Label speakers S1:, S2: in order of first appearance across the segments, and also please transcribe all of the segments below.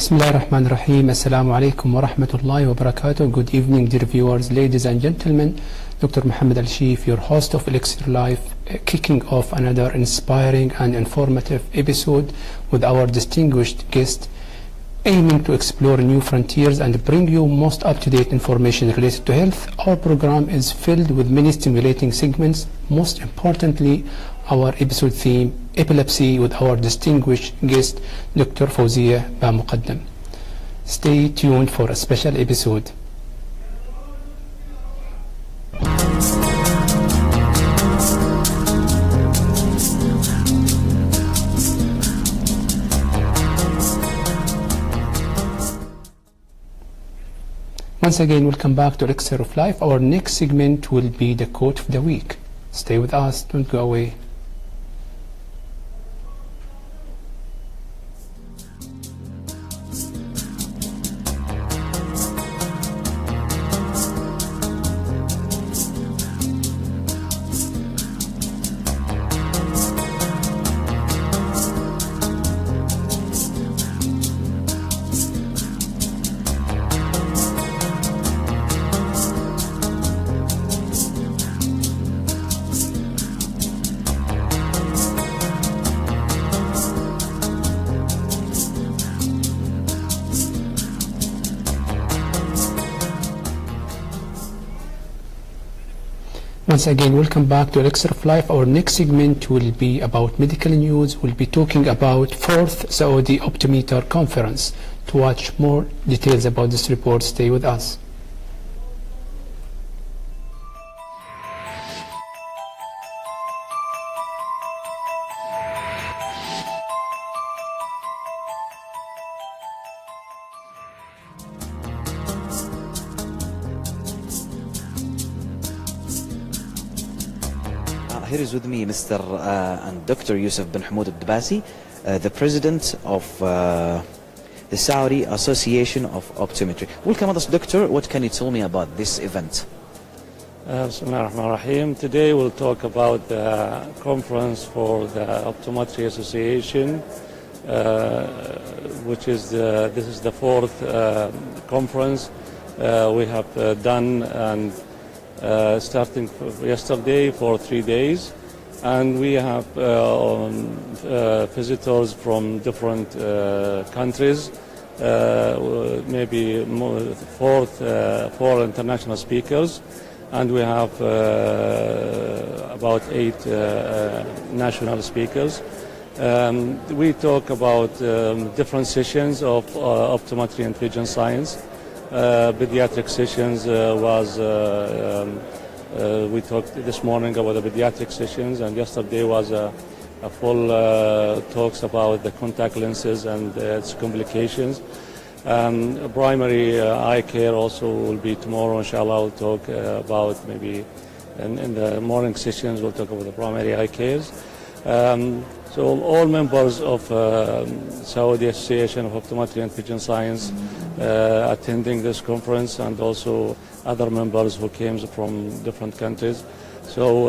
S1: Bismillah ar-Rahman ar-Rahim. Assalamu alaikum wa rahmatullahi wa barakatuh. Good evening, dear viewers, ladies and gentlemen. Dr. Mohammed AlSheef, your host of Elixir Life, kicking off another inspiring and informative episode with our distinguished guest, aiming to explore new frontiers and bring you most up-to-date information related to health. Our program is filled with many stimulating segments. Most importantly, our episode theme, Epilepsy, with our distinguished guest, Dr. Fawziah Bamogaddam. Stay tuned for a special episode. Once again, welcome back to Elixir of Life. Our next segment will be the quote of the week. Stay with us, don't go away. Once again, welcome back to Elixir of Life. Our next segment will be about medical news. We'll be talking about 4th Saudi Optometer Conference. To watch more details about this report, stay with us.
S2: Here is with me Mr. and Dr. Yusuf bin Hamoud al-Dabasi, the President of the Saudi Association of Optometry. Welcome us, Doctor. What can you tell me about this event?
S3: Bismillah ar-Rahman ar-Rahim. Today we'll talk about the conference for the Optometry Association, which is this is the 4th conference we have done, and starting yesterday for 3 days, and we have visitors from different countries, maybe four international speakers, and we have about 8 national speakers. We talk about different sessions of optometry and vision science. Pediatric sessions we talked this morning about the pediatric sessions, and yesterday was a full talks about the contact lenses and its complications. Primary eye care also will be tomorrow, inshallah. We'll talk about maybe in the morning sessions we'll talk about the primary eye cares. So all members of Saudi Association of Optometry and Vision Science attending this conference, and also other members who came from different countries. So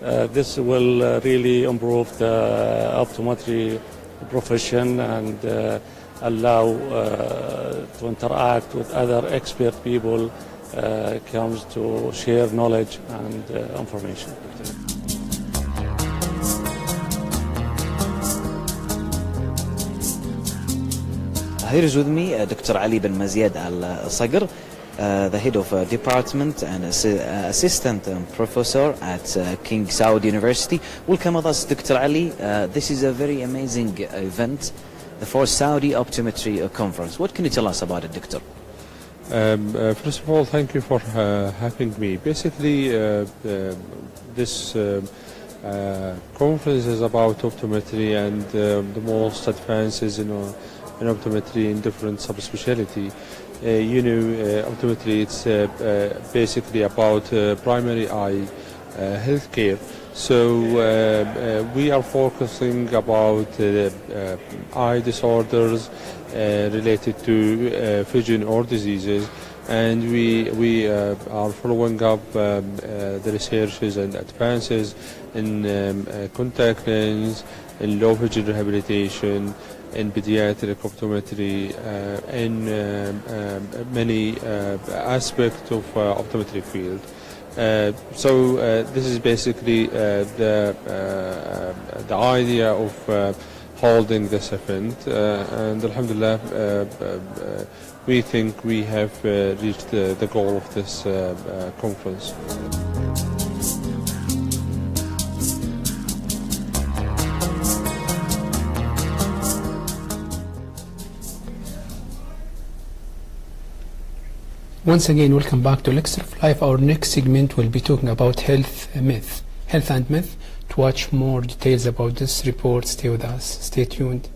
S3: this will really improve the optometry profession and allow to interact with other expert people, comes to share knowledge and information.
S2: Here is with me Dr. Ali bin Maziad al-Sagr, the head of department and assistant professor at King Saud University. Welcome with us, Dr. Ali. This is a very amazing event, the 4th Saudi Optometry Conference. What can you tell us about it, Doctor?
S4: First of all, thank you for having me. Basically, this conference is about optometry and the most advances in optometry in different subspecialty. Optometry, it's basically about primary eye healthcare. So we are focusing about eye disorders related to vision or diseases, and we are following up the researches and advances in contact lens, in low vision rehabilitation, in pediatric optometry, in many aspects of optometry field. So this is basically the idea of holding this event, and alhamdulillah, we think we have reached the goal of this conference.
S1: Once again, welcome back to Elixir of Life. Our next segment will be talking about health and myth. To watch more details about this report, stay with us. Stay tuned.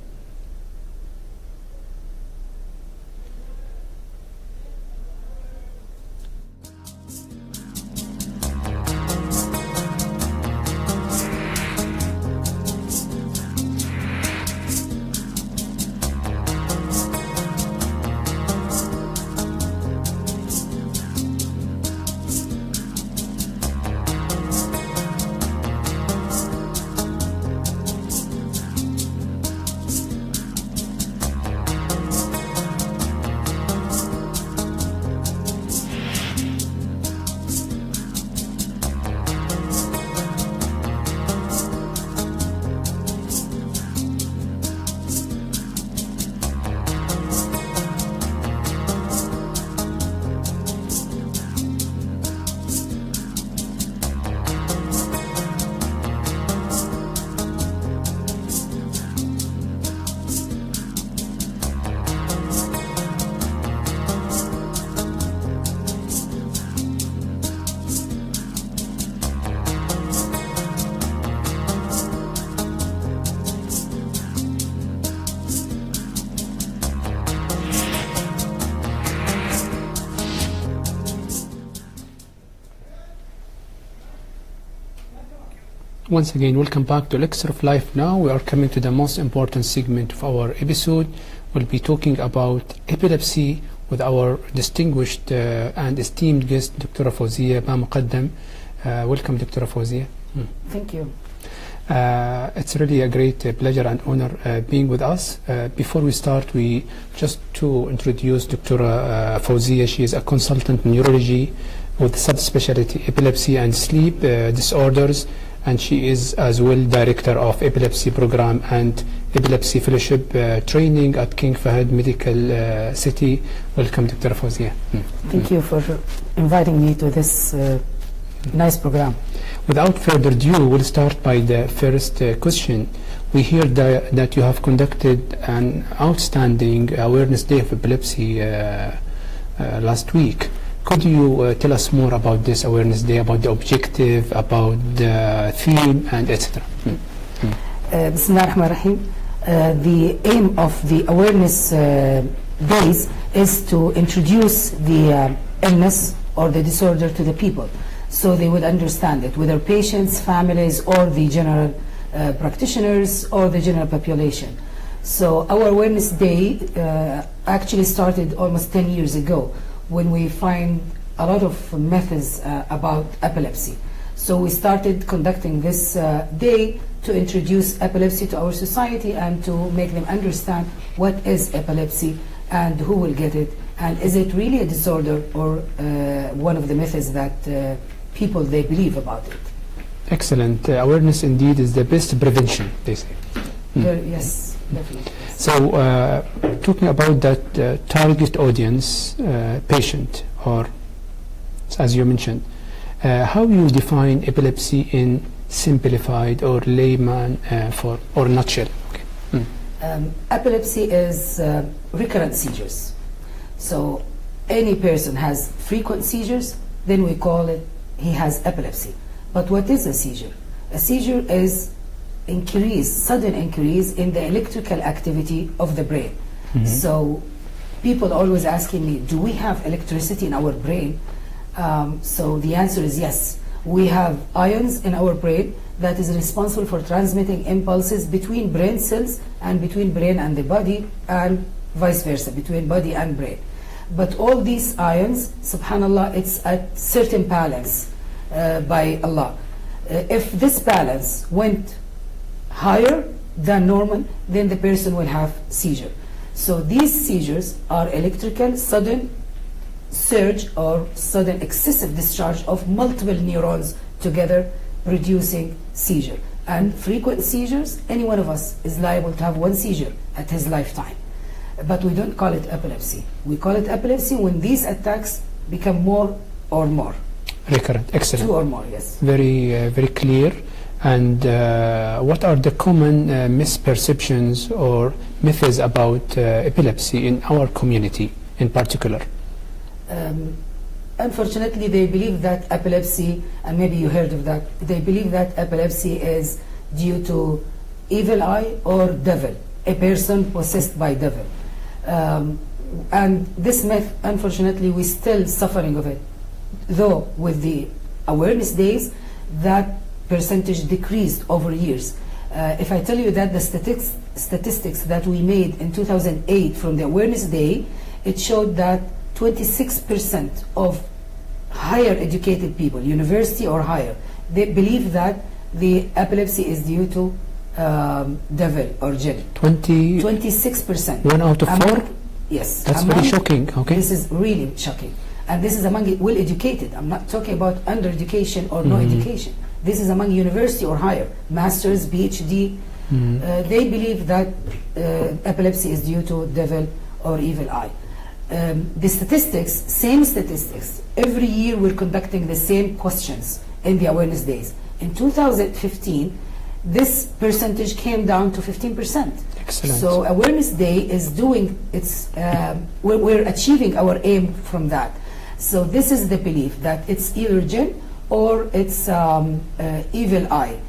S1: Once again, welcome back to Elixir of Life. Now we are coming to the most important segment of our episode. We'll be talking about epilepsy with our distinguished and esteemed guest, Dr. Fawziah Bamogaddam. Welcome, Dr. Fawziah.
S5: Thank you.
S1: It's really a great pleasure and honor being with us. Before we start, we just to introduce Dr. Fawziah. She is a consultant in neurology with subspecialty epilepsy and sleep disorders, and she is as well director of epilepsy program and epilepsy fellowship training at King Fahd Medical City. Welcome, Dr. Fawziah.
S5: Thank you for inviting me to this nice program.
S1: Without further ado, we'll start by the first question. We hear that you have conducted an outstanding awareness day of epilepsy last week. Could you tell us more about this awareness day, about the objective, about the theme, and etc.?
S5: Bismillah ar-Rahman ar-Rahim. The aim of the awareness days is to introduce the illness or the disorder to the people, so they would understand it, whether patients, families, or the general practitioners, or the general population. So our awareness day actually started almost 10 years ago, when we find a lot of methods about epilepsy. So we started conducting this day to introduce epilepsy to our society and to make them understand what is epilepsy and who will get it, and is it really a disorder or one of the methods that people, they believe about it.
S1: Excellent. Awareness indeed is the best prevention, they say.
S5: Yes, definitely.
S1: So, talking about that target audience, patient, or as you mentioned, how you define epilepsy in simplified or layman form or nutshell? Okay.
S5: Epilepsy is recurrent seizures. So, any person has frequent seizures, then we call it he has epilepsy. But what is a seizure? A seizure is sudden increase in the electrical activity of the brain. So people always asking me, do we have electricity in our brain? So the answer is yes. We have ions in our brain that is responsible for transmitting impulses between brain cells and between brain and the body, and vice versa, between body and brain. But all these ions, subhanallah, it's at certain balance by Allah. If this balance went higher, than normal, then the person will have seizure. So these seizures are electrical sudden surge or sudden excessive discharge of multiple neurons together producing seizure. And frequent seizures, any one of us is liable to have one seizure at his lifetime. But we don't call it epilepsy. We call it epilepsy when these attacks become more or more.
S1: Recurrent, excellent.
S5: 2 or more, yes.
S1: Very clear. And what are the common misperceptions or myths about epilepsy in our community in particular?
S5: Unfortunately, they believe that epilepsy, and maybe you heard of that, they believe that epilepsy is due to evil eye or devil, a person possessed by devil. And this myth, unfortunately, we're still suffering of it. Though with the awareness days, that percentage decreased over years. If I tell you that the statistics that we made in 2008 from the awareness day, it showed that 26% of higher educated people, university or higher, they believe that the epilepsy is due to devil or jinn. 26%.
S1: 1 out of 4?
S5: Yes.
S1: That's very shocking. Okay.
S5: This is really shocking. And this is among well-educated. I'm not talking about under-education or no education. This is among university or higher, masters, PhD. They believe that epilepsy is due to devil or evil eye. The statistics, same statistics. Every year we're conducting the same questions in the awareness days. In 2015, this percentage came down to 15%.
S1: Excellent.
S5: So awareness day is doing its, we're achieving our aim from that. So this is the belief that it's either jinn or it's evil eye.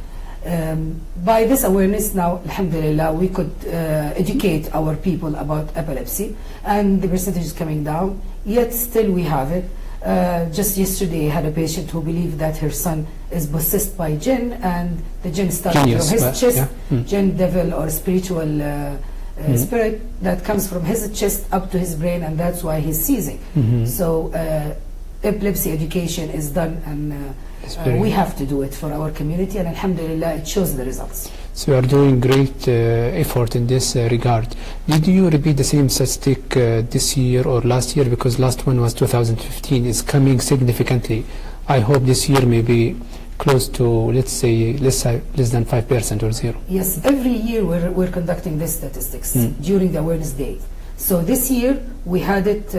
S5: By this awareness now, alhamdulillah, we could educate our people about epilepsy, and the percentage is coming down, yet still we have it. Just yesterday I had a patient who believed that her son is possessed by jinn, and the jinn started from his chest, jinn, devil or spiritual spirit that comes from his chest up to his brain, and that's why he's seizing. So epilepsy education is done, and we have to do it for our community, and alhamdulillah it shows the results.
S1: So you are doing great effort in this regard. Did you repeat the same statistic this year or last year? Because last one was 2015, is coming significantly. I hope this year may be close to, let's say, less than 5% or 0.
S5: Yes, every year we're conducting these statistics during the awareness day. So this year we had it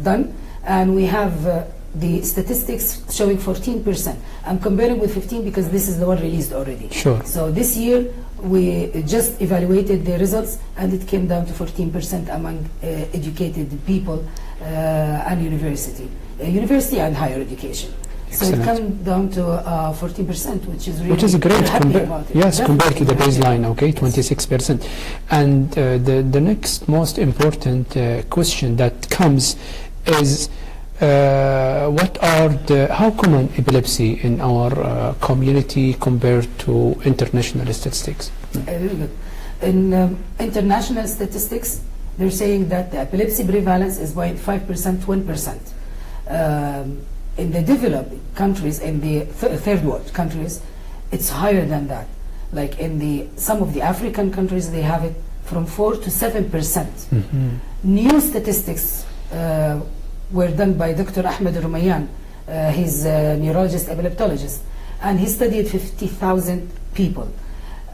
S5: done, and we have the statistics showing 14%. I'm comparing with 15 because this is the one released already.
S1: Sure.
S5: So this year we just evaluated the results, and it came down to 14% among educated people and university and higher education.
S1: Excellent.
S5: So it comes down to 14%, which is really,
S1: which is great. Yes,
S5: definitely
S1: compared to the baseline, okay, 26%. And the next most important question that comes is, how common epilepsy in our community compared to international statistics?
S5: Very good. In international statistics, they're saying that the epilepsy prevalence is 0.5%, 1%. In the developed countries, in the third world countries, it's higher than that. Like in some of the African countries, they have it from 4 to 7%. New statistics were done by Dr. Ahmed Rumayyan. He's a neurologist, epileptologist, and he studied 50,000 people,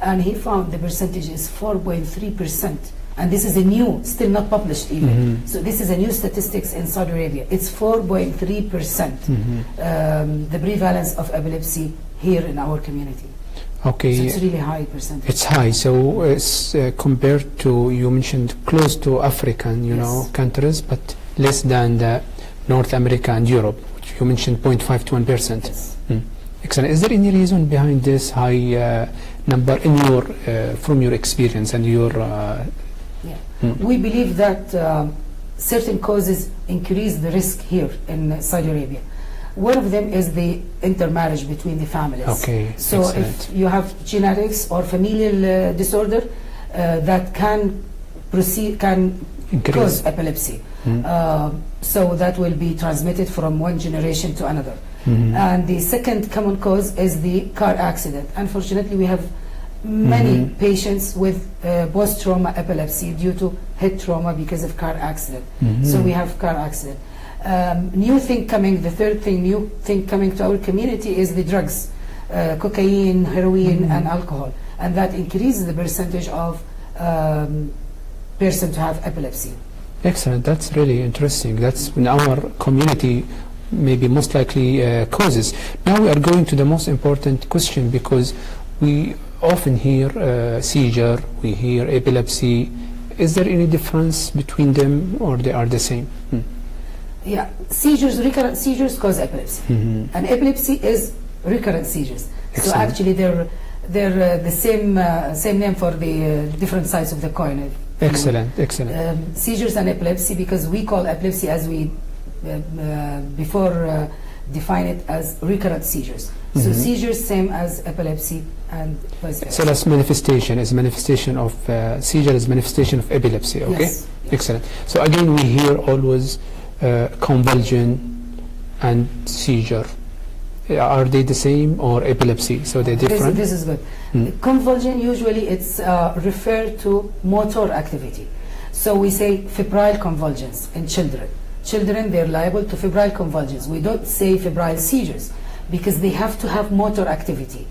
S5: and he found the percentage is 4.3%. And this is a new, still not published even. So this is a new statistics in Saudi Arabia. It's 4.3%, the prevalence of epilepsy here in our community.
S1: Okay.
S5: So it's really high percentage.
S1: It's high. So it's compared to, you mentioned close to African, you know, countries, but less than the North America and Europe, which you mentioned 0.5 to 1%.
S5: Yes.
S1: Excellent. Is there any reason behind this high number in your, from your experience and your?
S5: We believe that certain causes increase the risk here in Saudi Arabia. One of them is the intermarriage between the families.
S1: Okay.
S5: So if you have genetics or familial disorder that can cause epilepsy. So that will be transmitted from one generation to another. And the second common cause is the car accident. Unfortunately, we have many patients with post-trauma epilepsy due to head trauma because of car accident. So we have car accident. New thing coming, the third thing, new thing coming to our community is the drugs, cocaine, heroin, and alcohol, and that increases the percentage of person to have epilepsy.
S1: Excellent. That's really interesting. That's in our community maybe most likely causes. Now we are going to the most important question, because we often hear seizure, we hear epilepsy. Is there any difference between them, or they are the same?
S5: Yeah, seizures, recurrent seizures cause epilepsy, and epilepsy is recurrent seizures.
S1: Excellent.
S5: So actually they're the same name for the different sides of the coin.
S1: Excellent, excellent.
S5: Seizures and epilepsy, because we call epilepsy, as we before define it, as recurrent seizures. So seizures same as epilepsy and vice versa.
S1: So that's manifestation, is manifestation of seizure is manifestation of epilepsy, okay?
S5: Yes.
S1: Excellent. So again, we hear always convulsion and seizure. Are they the same, or epilepsy? So they're different?
S5: This is good. Convulsion, usually it's referred to motor activity. So we say febrile convulsions in children. Children, they're liable to febrile convulsions. We don't say febrile seizures, because they have to have motor activity.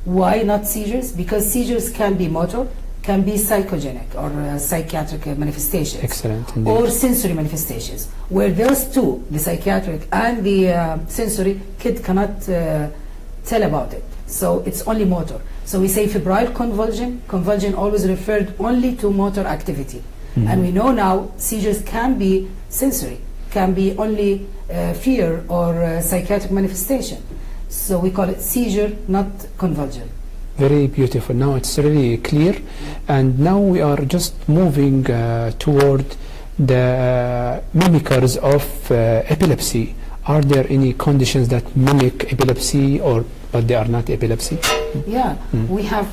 S5: Why not seizures? Because seizures can be motor, can be psychogenic or psychiatric manifestations.
S1: Excellent, indeed.
S5: Or sensory manifestations, where those two, the psychiatric and the sensory, kid cannot tell about it. So it's only motor. So we say febrile convulsion. Convulsion always referred only to motor activity. And we know now seizures can be sensory, can be only fear or psychiatric manifestation. So we call it seizure, not convulsion.
S1: Very beautiful. Now it's really clear. And now we are just moving toward the mimickers of epilepsy. Are there any conditions that mimic epilepsy, but they are not epilepsy?
S5: Yeah, we have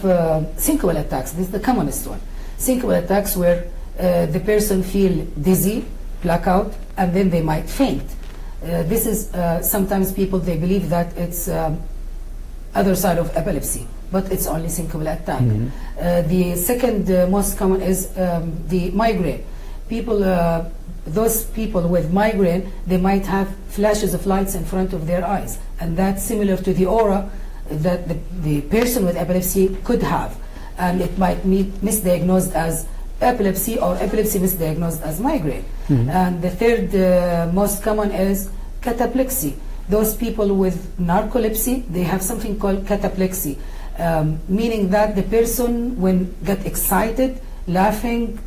S5: syncopal attacks. This is the commonest one. Syncopal attacks where the person feel dizzy, blackout, and then they might faint. This is sometimes people, they believe that it's other side of epilepsy, but it's only syncopal attack. The second most common is the migraine. People, those people with migraine, they might have flashes of lights in front of their eyes, and that's similar to the aura that the person with epilepsy could have, and it might be misdiagnosed as epilepsy, or epilepsy misdiagnosed as migraine. And the third most common is cataplexy. Those people with narcolepsy, they have something called cataplexy, meaning that the person, when get excited, laughing,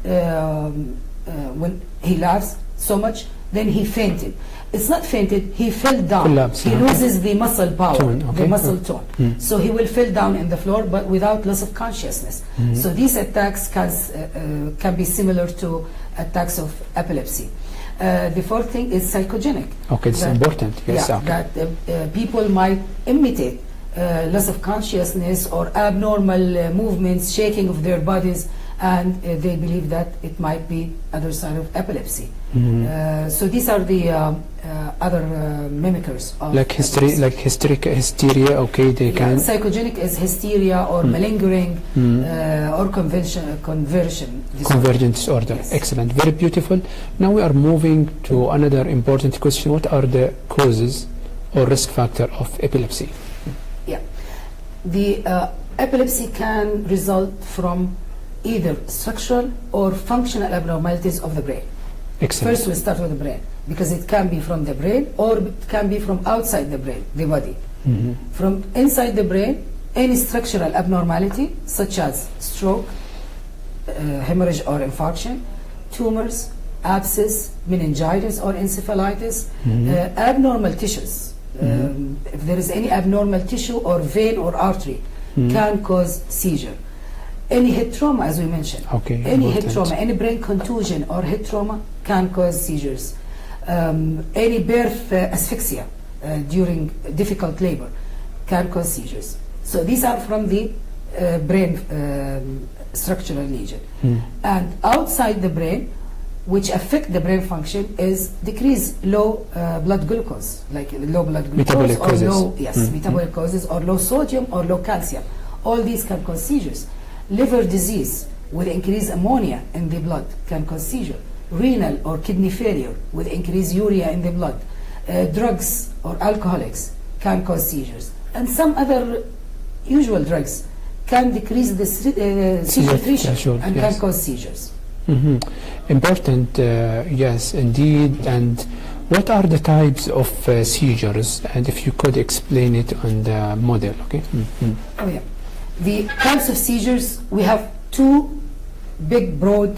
S5: when he laughs so much, then he fainted. It's not fainted, he fell down.
S1: Collapse,
S5: he loses the muscle power,
S1: tone, okay.
S5: the muscle tone. So he will fall down in the floor, but without loss of consciousness. So these attacks can be similar to attacks of epilepsy. The fourth thing is psychogenic.
S1: Okay, it's important. Yes,
S5: yeah,
S1: okay.
S5: that people might imitate loss of consciousness or abnormal movements, shaking of their bodies, and they believe that it might be other side of epilepsy. So these are the other mimickers of
S1: like hysteria. Okay, they can.
S5: Psychogenic is hysteria or malingering or conversion disorder.
S1: Convergent disorder.
S5: Yes.
S1: Excellent. Very beautiful. Now we are moving to another important question. What are the causes or risk factor of epilepsy?
S5: Yeah, the epilepsy can result from either structural or functional abnormalities of the brain.
S1: Excellent.
S5: First, we'll start with the brain, because it can be from the brain or it can be from outside the brain, the body. From inside the brain, any structural abnormality such as stroke, hemorrhage or infarction, tumors, abscess, meningitis or encephalitis, abnormal tissues. If there is any abnormal tissue or vein or artery, can cause seizure. Any head trauma, as we mentioned.
S1: Okay,
S5: any head
S1: important.
S5: trauma, any brain contusion or head trauma can cause seizures. Any birth asphyxia during difficult labor can cause seizures. So these are from the brain structural lesion. And outside the brain, which affect the brain function, is decreased low blood glucose, like low blood glucose
S1: Metabolic
S5: or
S1: causes.
S5: low metabolic causes, or low sodium or low calcium. All these can cause seizures. Liver disease with increased ammonia in the blood can cause seizure. Renal or kidney failure with increased urea in the blood. Drugs or alcoholics can cause seizures. And some other usual drugs can decrease the seizure threshold and can cause seizures.
S1: Important, yes, indeed. And what are the types of seizures? And if you could explain it on the model, okay?
S5: Oh yeah. The types of seizures, we have two big, broad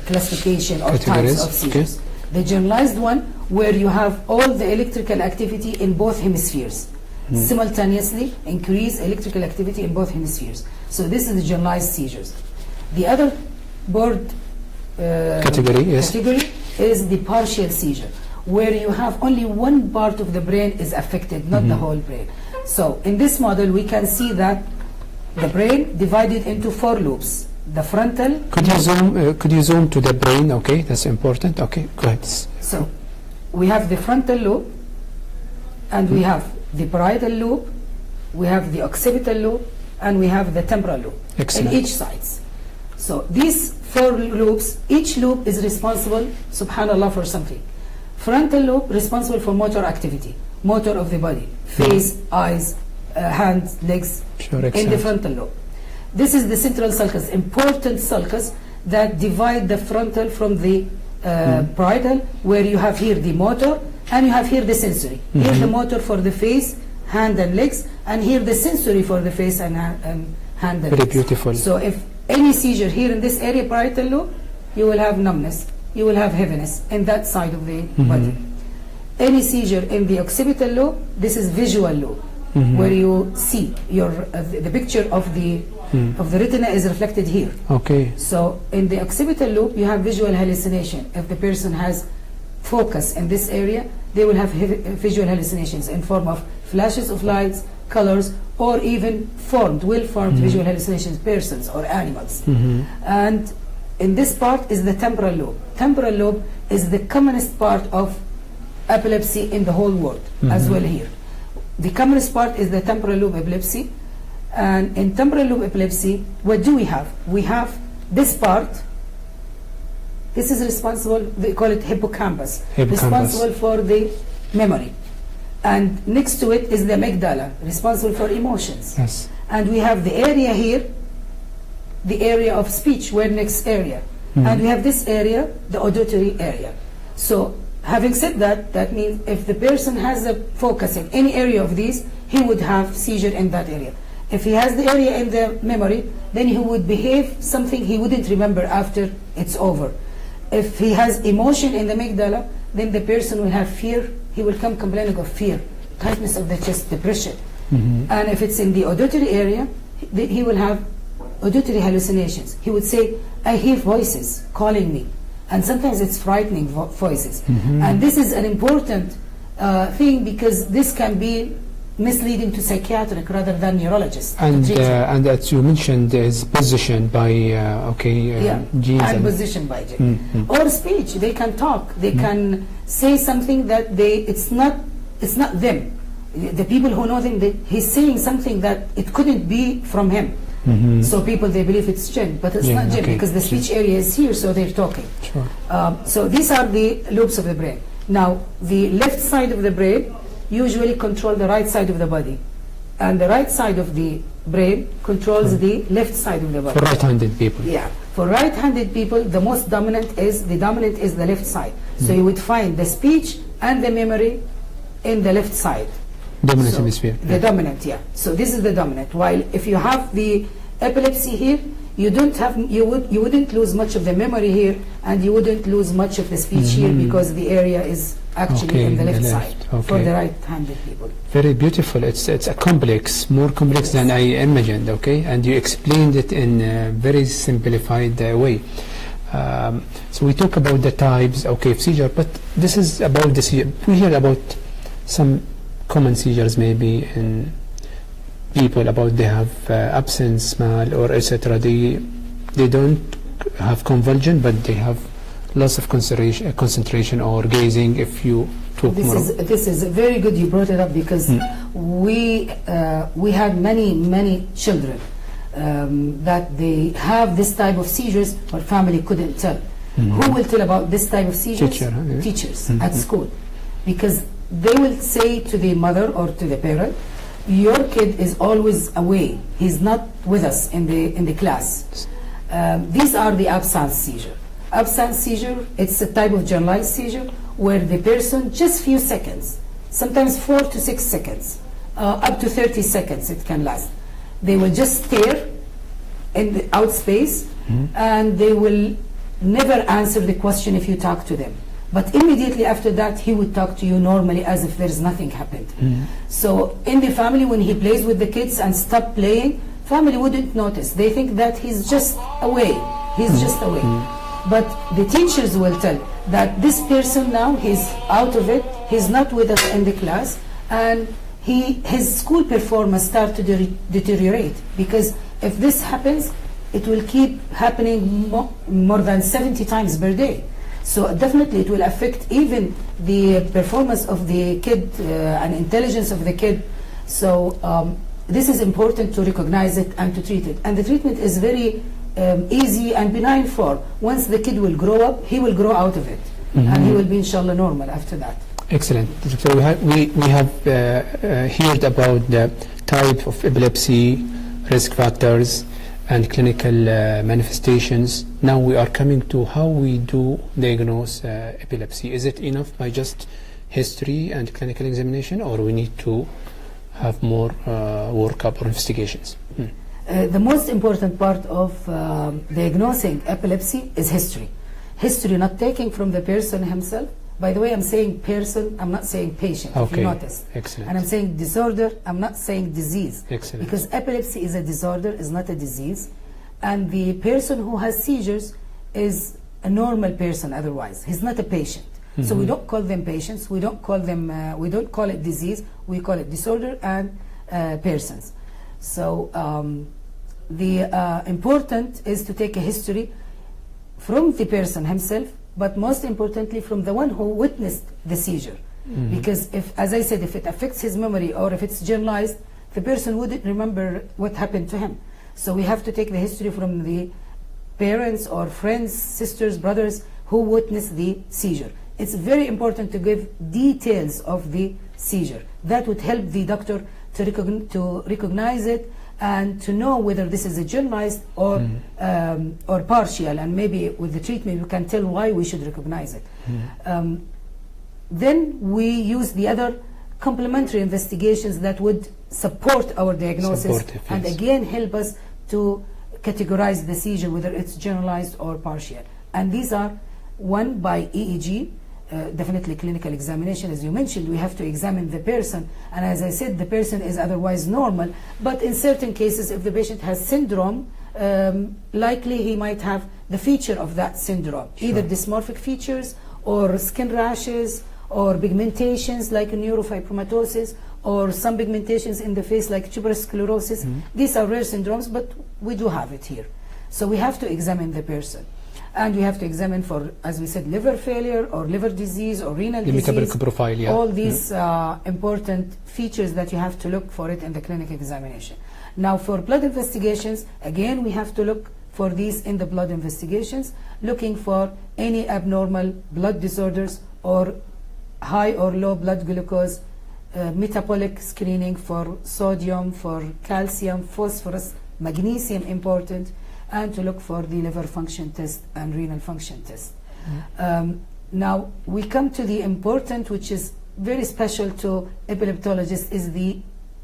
S5: classification or types of seizures. Okay. The generalized one, where you have all the electrical activity in both hemispheres. Simultaneously increase electrical activity in both hemispheres. So this is the generalized seizures. The other broad category is the partial seizure, where you have only one part of the brain is affected, not the whole brain. So in this model, we can see that the brain divided into 4 lobes. The frontal.
S1: Could you zoom to the brain? Okay, that's important. Okay, go ahead.
S5: So we have the frontal lobe, and we have the parietal lobe, we have the occipital lobe, and we have the temporal lobe.
S1: Excellent.
S5: In each sides. So these 4 lobes, each lobe is responsible, subhanallah, for something. Frontal lobe responsible for motor activity, motor of the body, face, eyes, hands, legs, in the frontal lobe. This is the central sulcus, important sulcus that divide the frontal from the parietal, where you have here the motor and you have here the sensory. Here the motor for the face, hand and legs, and here the sensory for the face and hand and legs.
S1: Very beautiful.
S5: So if any seizure here in this area, parietal lobe, you will have numbness, you will have heaviness in that side of the body. Any seizure in the occipital lobe, this is visual lobe, where you see the picture of the retina is reflected here.
S1: Okay.
S5: So in the occipital lobe, you have visual hallucination. If the person has focus in this area, they will have visual hallucinations in form of flashes of lights, colors, or even well-formed visual hallucinations, persons or animals. And in this part is the temporal lobe. Temporal lobe is the commonest part of epilepsy in the whole world, as well here. The commonest part is the temporal lobe epilepsy. And in temporal lobe epilepsy, what do we have? We have this part. This is responsible, they call it hippocampus, responsible for the memory. And next to it is the amygdala, responsible for emotions.
S1: Yes.
S5: And we have the area here, the area of speech, where next area. And we have this area, the auditory area. So having said that, that means if the person has a focus in any area of these, he would have seizure in that area. If he has the area in the memory, then he would behave something he wouldn't remember after it's over. If he has emotion in the amygdala, then the person will have fear. He will come complaining of fear, tightness of the chest, depression. And if it's in the auditory area, he will have auditory hallucinations. He would say, I hear voices calling me. And sometimes it's frightening voices. And this is an important thing, because this can be misleading to psychiatric rather than neurologists.
S1: And as you mentioned, is positioned by genes
S5: and positioned by genes. Or speech. They can talk. They can say something that it's not them. The people who know them, he's saying something that it couldn't be from him. So people, they believe it's Jinn, but it's not Jinn, because the speech area is here, so they're talking.
S1: Sure.
S5: So these are the lobes of the brain. Now, the left side of the brain usually control the right side of the body, and the right side of the brain controls the left side of the body.
S1: For right-handed people.
S5: Yeah. For right-handed people, the most dominant is the left side. So you would find the speech and the memory in the left side.
S1: Dominant hemisphere.
S5: The dominant, yeah. So this is the dominant. While if you have the epilepsy here, you wouldn't lose much of the memory here, and you wouldn't lose much of the speech here, because the area is actually in the left side for the right-handed people.
S1: Very beautiful. It's a complex, more complex than I imagined. Okay, and you explained it in a very simplified way. So we talk about the types, of seizure, but this is about the seizure. We hear about some common seizures maybe in people, about they have absence, smell, or etc. They don't have convulsion, but they have loss of concentration or gazing. If you talk more,
S5: this is very good you brought it up, because we had many children that they have this type of seizures, but family couldn't tell. Who will tell about this type of seizures?
S1: Teacher, huh?
S5: Teachers at school. Because they will say to the mother or to the parent, your kid is always away. He's not with us in the class. These are the absence seizure. Absence seizure, it's a type of generalized seizure where the person, just few seconds, sometimes 4 to 6 seconds, up to 30 seconds it can last. They will just stare in the out space and they will never answer the question if you talk to them. But immediately after that, he would talk to you normally as if there's nothing happened. So in the family, when he plays with the kids and stop playing, family wouldn't notice. They think that he's just away. He's just away. But the teachers will tell that this person now, he's out of it, he's not with us in the class, and his school performance start to deteriorate. Because if this happens, it will keep happening more than 70 times per day. So definitely it will affect even the performance of the kid and intelligence of the kid. So this is important to recognize it and to treat it. And the treatment is very easy and benign for. Once the kid will grow up, he will grow out of it. And he will be inshallah normal after that.
S1: Excellent. So we have heard about the type of epilepsy, risk factors, and clinical manifestations. Now we are coming to how we do diagnose epilepsy. Is it enough by just history and clinical examination, or we need to have more workup or investigations?
S5: The most important part of diagnosing epilepsy is history. History not taken from the person himself. By the way, I'm saying person, I'm not saying patient, if you noticed.
S1: Excellent.
S5: And I'm saying disorder, I'm not saying disease.
S1: Excellent.
S5: Because epilepsy is a disorder, is not a disease. And the person who has seizures is a normal person otherwise. He's not a patient. So we don't call them patients, we don't call them, we don't call it disease, we call it disorder and persons. So the important is to take a history from the person himself, but most importantly from the one who witnessed the seizure. Because if, as I said, if it affects his memory or if it's generalized, the person wouldn't remember what happened to him. So we have to take the history from the parents or friends, sisters, brothers who witnessed the seizure. It's very important to give details of the seizure. That would help the doctor to recognize it and to know whether this is a generalized or partial, and maybe with the treatment we can tell why we should recognize it. Then we use the other complementary investigations that would support our diagnosis and again help us to categorize the seizure, whether it's generalized or partial. And these are, one, by EEG, definitely clinical examination. As you mentioned, we have to examine the person, and as I said, the person is otherwise normal, but in certain cases if the patient has syndrome, likely he might have the feature of that syndrome, either dysmorphic features or skin rashes or pigmentations like neurofibromatosis or some pigmentations in the face like tuberous sclerosis. These are rare syndromes, but we do have it here. So we have to examine the person. And we have to examine for, as we said, liver failure or liver disease or renal disease. Metabolic profile, all these important features that you have to look for it in the clinical examination. Now for blood investigations, again we have to look for these in the blood investigations, looking for any abnormal blood disorders or high or low blood glucose, metabolic screening for sodium, for calcium, phosphorus, magnesium important, and to look for the liver function test and renal function test. Now we come to the important, which is very special to epileptologists, is the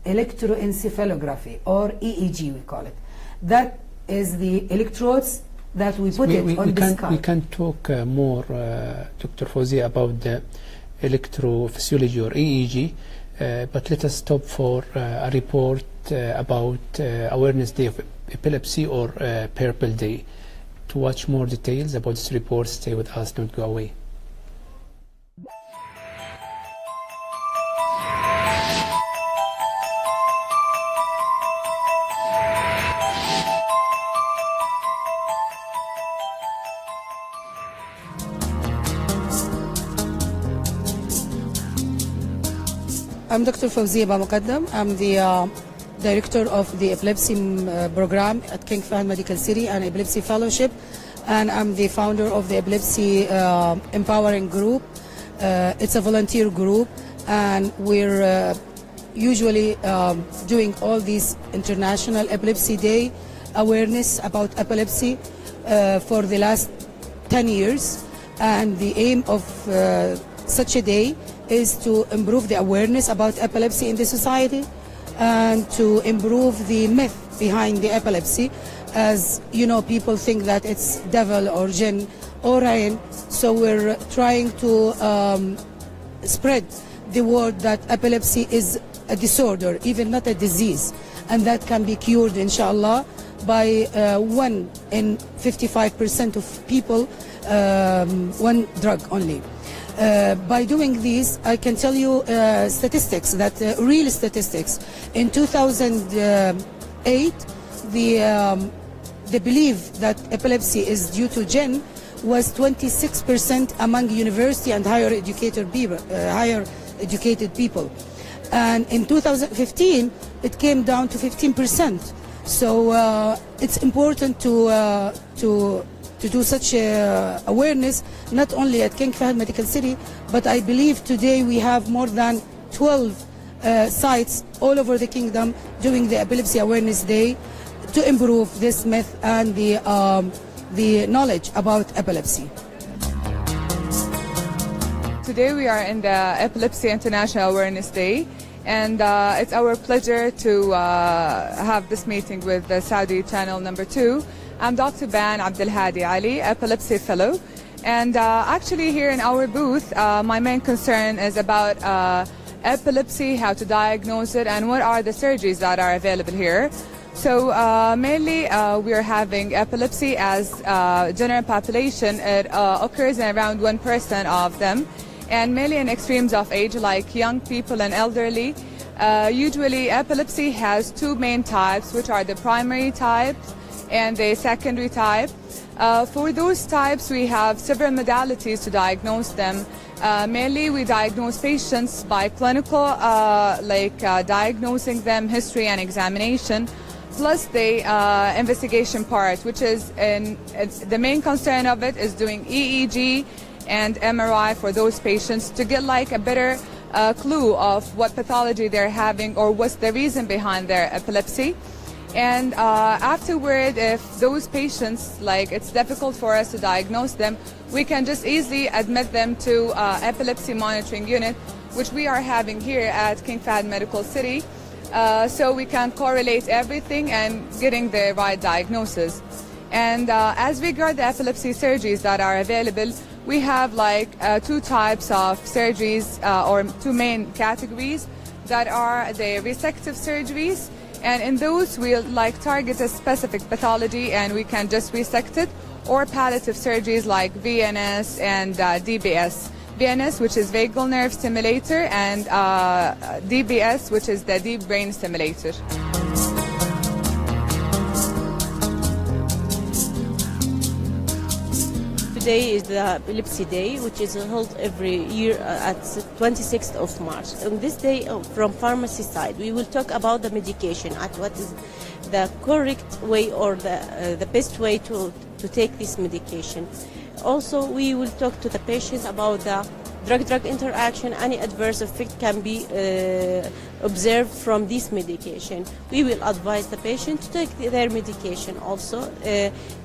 S5: electroencephalography, or EEG we call it. That is the electrodes that we put on the skull.
S1: We can talk more, Dr. Fawziah, about the electrophysiology or EEG, but let us stop for a report about Awareness Day of Epilepsy or Purple Day. To watch more details about this report, stay with us, don't go away.
S6: I'm Dr. Fawziah Bamogaddam. I'm the Director of the Epilepsy program at King Fahd Medical City and Epilepsy Fellowship, and I'm the founder of the Epilepsy Empowering Group. It's a volunteer group, and we're usually doing all these International Epilepsy Day awareness about epilepsy for the last 10 years. And the aim of such a day is to improve the awareness about epilepsy in the society and to improve the myth behind the epilepsy. As you know, people think that it's devil or jinn or rain, so we're trying to spread the word that epilepsy is a disorder, even not a disease, and that can be cured, inshallah, by 1 in 55% of people, one drug only. By doing this, I can tell you statistics, that real statistics. In 2008, the belief that epilepsy is due to jinn was 26% among university and higher educated people. And in 2015, it came down to 15%. So it's important to do such awareness, not only at King Fahd Medical City, but I believe today we have more than 12 sites all over the kingdom doing the Epilepsy Awareness Day to improve this myth and the knowledge about epilepsy.
S7: Today we are in the Epilepsy International Awareness Day, and it's our pleasure to have this meeting with the Saudi channel number 2. I'm Dr. Ban Abdelhadi Ali, Epilepsy Fellow, and actually here in our booth, my main concern is about epilepsy, how to diagnose it, and what are the surgeries that are available here. So mainly we are having epilepsy as general population. It occurs in around 1% of them, and mainly in extremes of age like young people and elderly. Usually epilepsy has 2 main types, which are the primary type and the secondary type. For those types, we have several modalities to diagnose them. Mainly we diagnose patients by clinical, diagnosing them, history and examination, plus the investigation part, which is the main concern of it is doing EEG and MRI for those patients to get like a better clue of what pathology they're having or what's the reason behind their epilepsy. And afterward, if those patients, it's difficult for us to diagnose them, we can just easily admit them to epilepsy monitoring unit, which we are having here at King Fahd Medical City, so we can correlate everything and getting the right diagnosis. And as regards the epilepsy surgeries that are available, we have 2 types of surgeries or 2 main categories that are the resective surgeries. And in those, we'll target a specific pathology and we can just resect it, or palliative surgeries like VNS and DBS. VNS, which is vagal nerve stimulator, and DBS, which is the deep brain stimulator.
S8: Today is the Epilepsy Day, which is held every year at 26th of March. On this day, from pharmacy side, we will talk about the medication, at what is the correct way or the best way to take this medication. Also, we will talk to the patient about the drug-drug interaction. Any adverse effect can be observed from this medication. We will advise the patient to take their medication also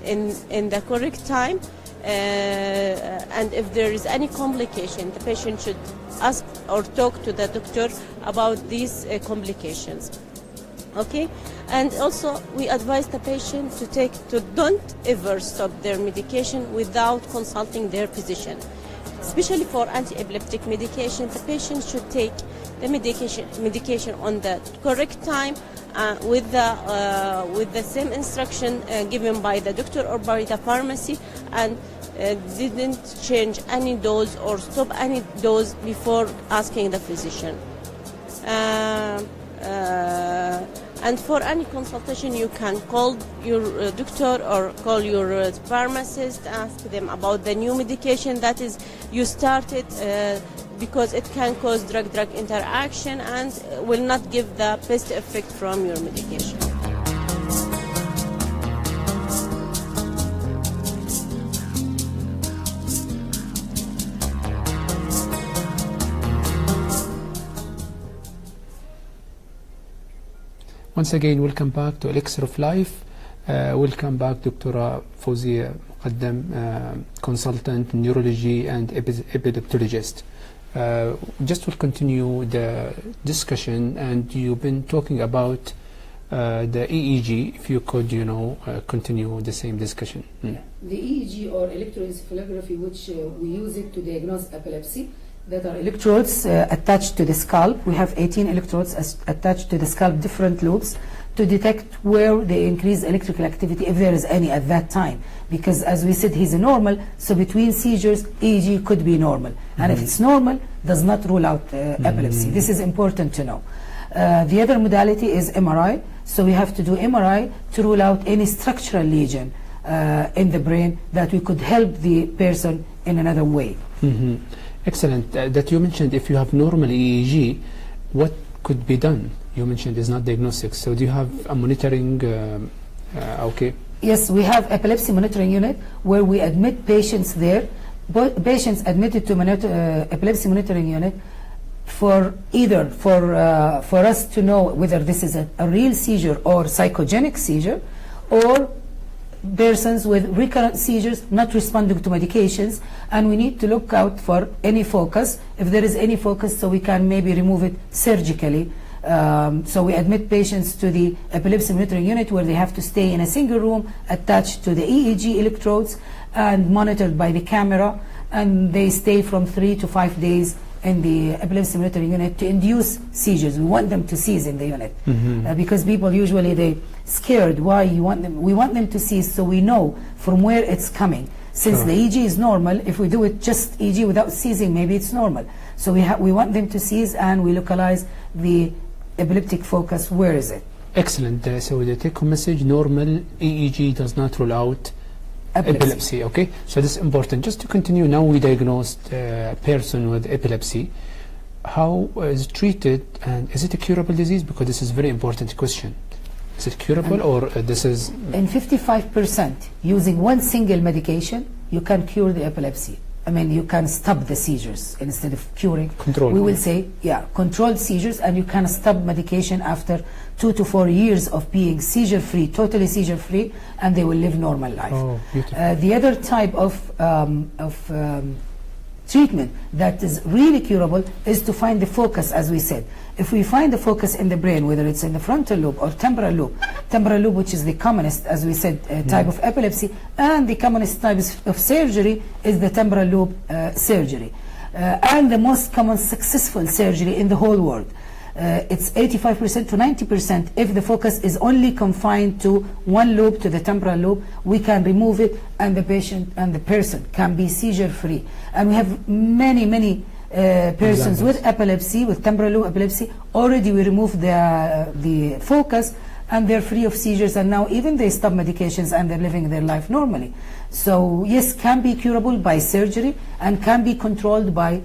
S8: in the correct time. And if there is any complication, the patient should ask or talk to the doctor about these complications. Okay, and also we advise the patient to don't ever stop their medication without consulting their physician. Especially for anti-epileptic medication, the patient should take the medication on the correct time with the same instruction given by the doctor or by the pharmacy, and didn't change any dose or stop any dose before asking the physician. And for any consultation, you can call your doctor or call your pharmacist, ask them about the new medication that is you started because it can cause drug-drug interaction and will not give the best effect from your medication.
S1: Once again, welcome back to Elixir of Life. Welcome back, Dr. Fawziah Bamogaddam, consultant neurology and epileptologist. Just will continue the discussion, and you've been talking about the EEG. If you could, continue the same discussion.
S5: The EEG, or electroencephalography, which we use it to diagnose epilepsy, that are electrodes attached to the scalp. We have 18 electrodes attached to the scalp, different loops, to detect where they increase electrical activity, if there is any at that time. Because as we said, he's a normal, so between seizures, EEG could be normal. And if it's normal, does not rule out epilepsy. This is important to know. The other modality is MRI. So we have to do MRI to rule out any structural lesion in the brain that we could help the person in another way.
S1: Excellent. That you mentioned, if you have normal EEG, what could be done? You mentioned it's not diagnostic. So do you have a monitoring? Okay.
S5: Yes, we have epilepsy monitoring unit where we admit patients there. Patients admitted to epilepsy monitoring unit for either for us to know whether this is a real seizure or psychogenic seizure, or persons with recurrent seizures not responding to medications, and we need to look out for any focus, if there is any focus, so we can maybe remove it surgically. So we admit patients to the epilepsy monitoring unit where they have to stay in a single room attached to the EEG electrodes and monitored by the camera, and they stay from 3 to 5 days in the epilepsy monitoring unit to induce seizures. We want them to seize in the unit because people usually they scared. Why you want them? We want them to seize so we know from where it's coming. Since the EEG is normal, if we do it just EEG without seizing, maybe it's normal. So we want them to seize, and we localize the epileptic focus. Where is it?
S1: Excellent. So the take-home message: normal EEG does not rule out epilepsy. Okay, so this is important. Just to continue, now we diagnosed a person with epilepsy. How is it treated, and is it a curable disease? Because this is a very important question. Is it curable, or this is...
S5: In 55%, using one single medication, you can cure the epilepsy. I mean, you can stop the seizures instead of curing.
S1: Control.
S5: We will say, controlled seizures, and you can stop medication after 2 to 4 years of being seizure-free, totally seizure-free, and they will live normal life.
S1: Oh, beautiful.
S5: The other type of treatment that is really curable is to find the focus, as we said. If we find the focus in the brain, whether it's in the frontal lobe or temporal lobe, which is the commonest, as we said, type of epilepsy, and the commonest type of surgery is the temporal lobe surgery. And the most common successful surgery in the whole world. It's 85% to 90%. If the focus is only confined to one lobe, to the temporal lobe, we can remove it, and the patient and the person can be seizure-free. And we have many persons with epilepsy, with temporal lobe epilepsy. Already we removed the focus, and they're free of seizures, and now even they stop medications and they're living their life normally. So yes, can be curable by surgery, and can be controlled by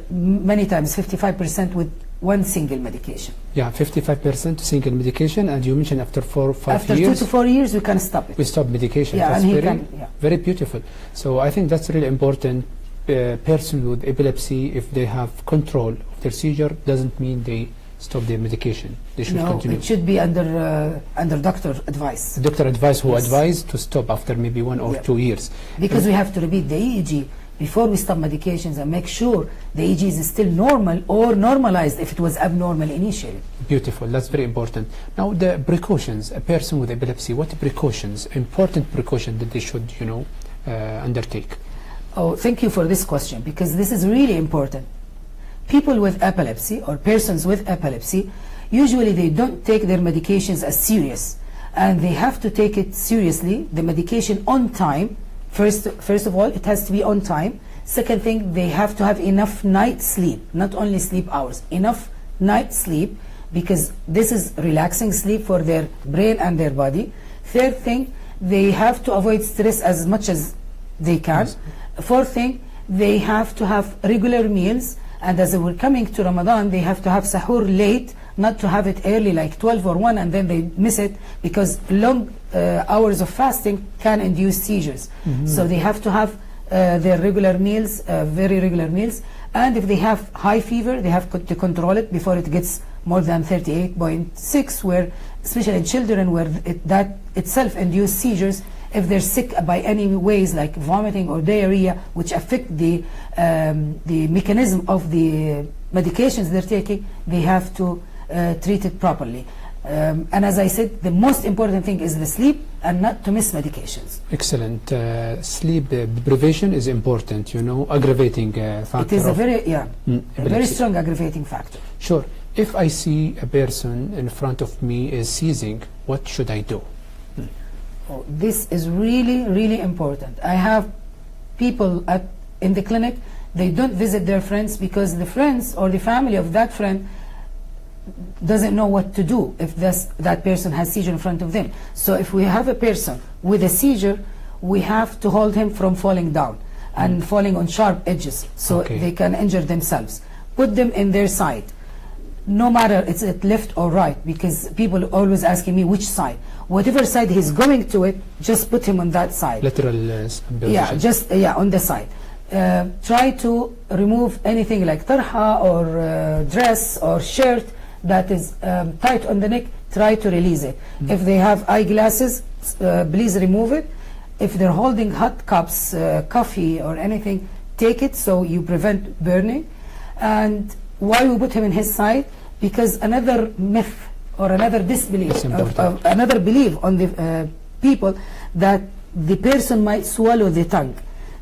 S5: many times 55% with one single medication.
S1: Yeah, 55% single medication, and you mentioned after 4 or 5 years.
S5: After 2 to 4 years, we can stop it.
S1: We stop medication.
S5: Yeah,
S1: that's
S5: and
S1: very beautiful. So I think that's really important. Person with epilepsy, if they have control of their seizure, doesn't mean they stop their medication. They should continue.
S5: It should be under doctor advice.
S1: Doctor advice, who advised to stop after maybe 1 or 2 years.
S5: Because we have to repeat the EEG before we stop medications and make sure the EEG is still normal or normalized if it was abnormal initially.
S1: Beautiful, that's very important. Now the precautions, a person with epilepsy, what precautions, important precautions that they should, undertake?
S5: Oh, thank you for this question, because this is really important. People with epilepsy, or persons with epilepsy, usually they don't take their medications as serious, and they have to take it seriously, the medication on time. First of all, it has to be on time. Second thing, they have to have enough night sleep, not only sleep hours, enough night sleep, because this is relaxing sleep for their brain and their body. Third thing, they have to avoid stress as much as they can. Fourth thing, they have to have regular meals, And as we're coming to Ramadan, they have to have sahur late, not to have it early like 12 or 1 and then they miss it, because long hours of fasting can induce seizures. So they have to have their regular meals, very regular meals. And if they have high fever, they have to control it before it gets more than 38.6, where, especially in children, where that itself induce seizures. If they're sick by any ways, like vomiting or diarrhea, which affect the mechanism of the medications they're taking, they have to treat it properly. And as I said, the most important thing is the sleep and not to miss medications.
S1: Excellent. Sleep deprivation is important, you know, aggravating factor.
S5: It is a very, a very
S1: epilepsy.
S5: strong aggravating factor.
S1: Sure. If I see a person in front of me is seizing, what should I do?
S5: Oh, this is really, really important. I have people in the clinic, they don't visit their friends because the friends or the family of that friend doesn't know what to do if that person has seizure in front of them. So if we have a person with a seizure, we have to hold him from falling down and falling on sharp edges so they can injure themselves. Put them in their side. No matter it's at left or right, because people always asking me which side. Whatever side he's going to it, just put him on that side.
S1: Lateral position.
S5: On the side. Try to remove anything like tarha or dress or shirt that is tight on the neck. Try to release it. If they have eyeglasses, please remove it. If they're holding hot cups, coffee or anything, take it so you prevent burning. And why we put him in his side? Because another myth or another disbelief, another belief on the people, that the person might swallow the tongue.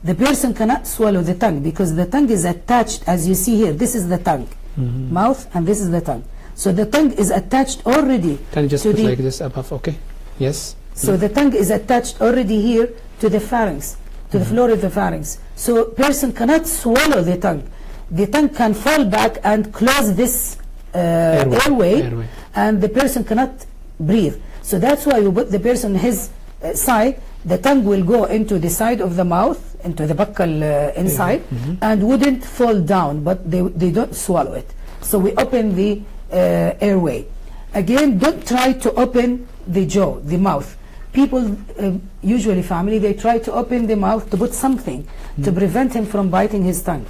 S5: The person cannot swallow the tongue because the tongue is attached, as you see here. This is the tongue, mouth, and this is the tongue. So the tongue is attached already.
S1: Can you just put like this above? Okay. Yes.
S5: So the tongue is attached already here to the pharynx, to the floor of the pharynx. So person cannot swallow the tongue. The tongue can fall back and close this airway, and the person cannot breathe. So that's why we put the person on his side. The tongue will go into the side of the mouth, into the buccal inside, and wouldn't fall down, but they don't swallow it. So we open the airway. Again, don't try to open the jaw, the mouth. People, usually family, they try to open the mouth to put something to prevent him from biting his tongue.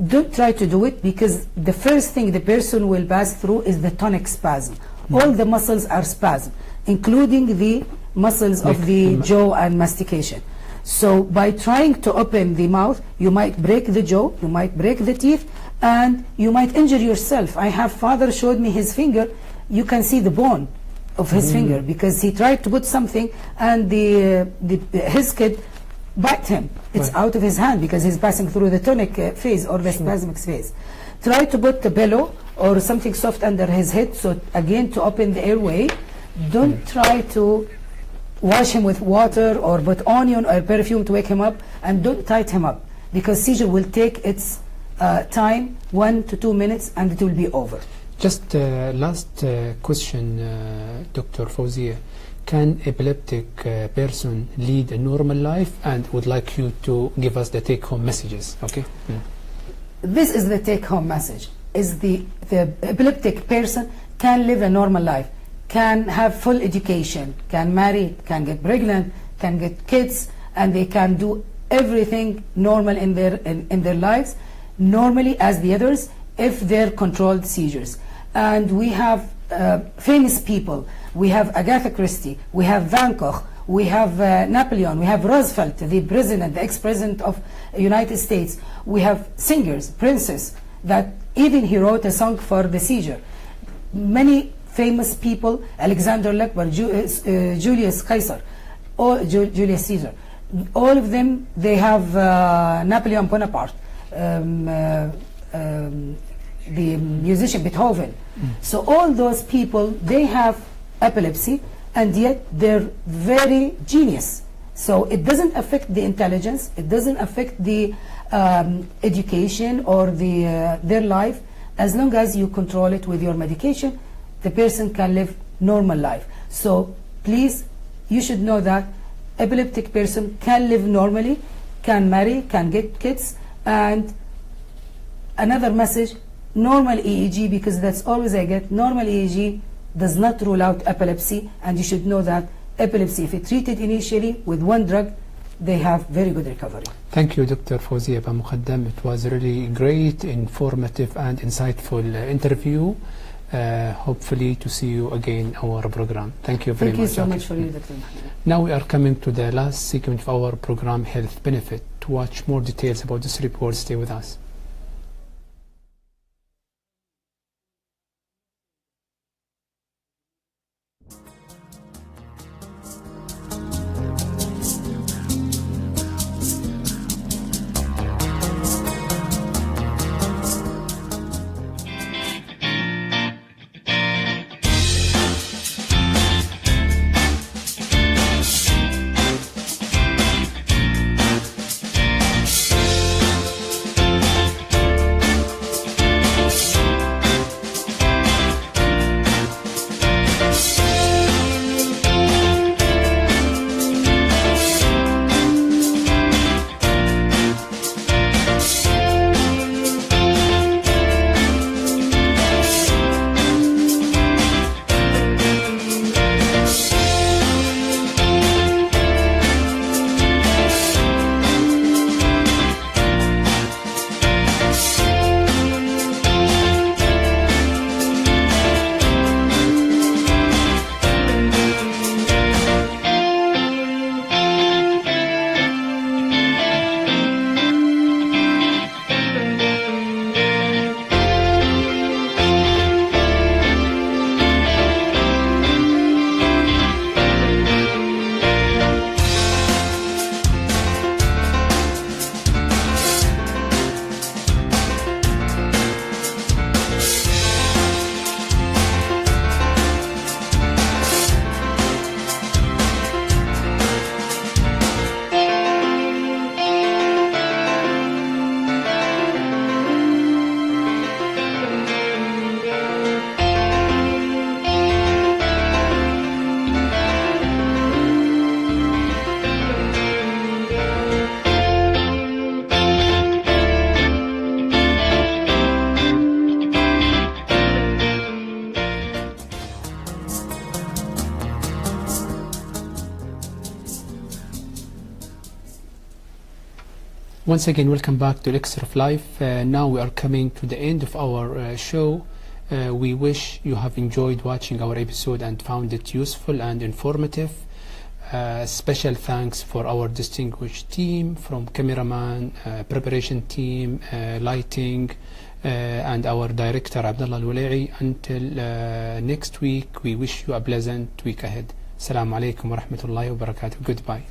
S5: Don't try to do it, because the first thing the person will pass through is the tonic spasm. All the muscles are spasm, including the muscles of the jaw and mastication. So by trying to open the mouth, you might break the jaw, you might break the teeth, and you might injure yourself. I have father showed me his finger. You can see the bone of his finger because he tried to put something and his kid bite him. It's out of his hand because he's passing through the tonic phase or the spasmic phase. Try to put the pillow or something soft under his head, so again to open the airway. Don't try to wash him with water or put onion or perfume to wake him up, and don't tie him up because seizure will take its time, 1 to 2 minutes, and it will be over.
S1: Just last question, Dr. Fawziah. Can epileptic person lead a normal life? And would like you to give us the take-home messages. Okay.
S5: This is the take-home message: is the epileptic person can live a normal life, can have full education, can marry, can get pregnant, can get kids, and they can do everything normal in their lives, normally as the others, if they're controlled seizures. And we have famous people. We have Agatha Christie, we have Van Gogh, we have Napoleon, we have Roosevelt, the president, the ex-president of the United States. We have singers, Princes, that even he wrote a song for the seizure. Many famous people, Alexander Lekber, Julius Caesar, or Julius Caesar. All of them, they have Napoleon Bonaparte, the musician Beethoven. So all those people, they have epilepsy, and yet they're very genius. So it doesn't affect the intelligence, it doesn't affect the education or their life. As long as you control it with your medication, the person can live normal life. So please, you should know that epileptic person can live normally, can marry, can get kids, and another message, normal EEG, because that's always I get, normal EEG does not rule out epilepsy, and you should know that epilepsy, if it's treated initially with one drug, they have very good recovery.
S1: Thank you, Dr. Fawziah Bamogaddam. It was really great, informative and insightful interview. Hopefully to see you again in our program. Thank you very much.
S5: Thank you so much for you, Dr. Mohammed.
S1: Now we are coming to the last segment of our program, Health Benefit. To watch more details about this report, stay with us. Once again, welcome back to Elixir of Life. Now we are coming to the end of our show. We wish you have enjoyed watching our episode and found it useful and informative. Special thanks for our distinguished team, from cameraman, preparation team, lighting, and our director Abdullah Al-Wala'i. Until next week, we wish you a pleasant week ahead. Assalamu alaikum wa rahmatullahi wa barakatuh. Goodbye.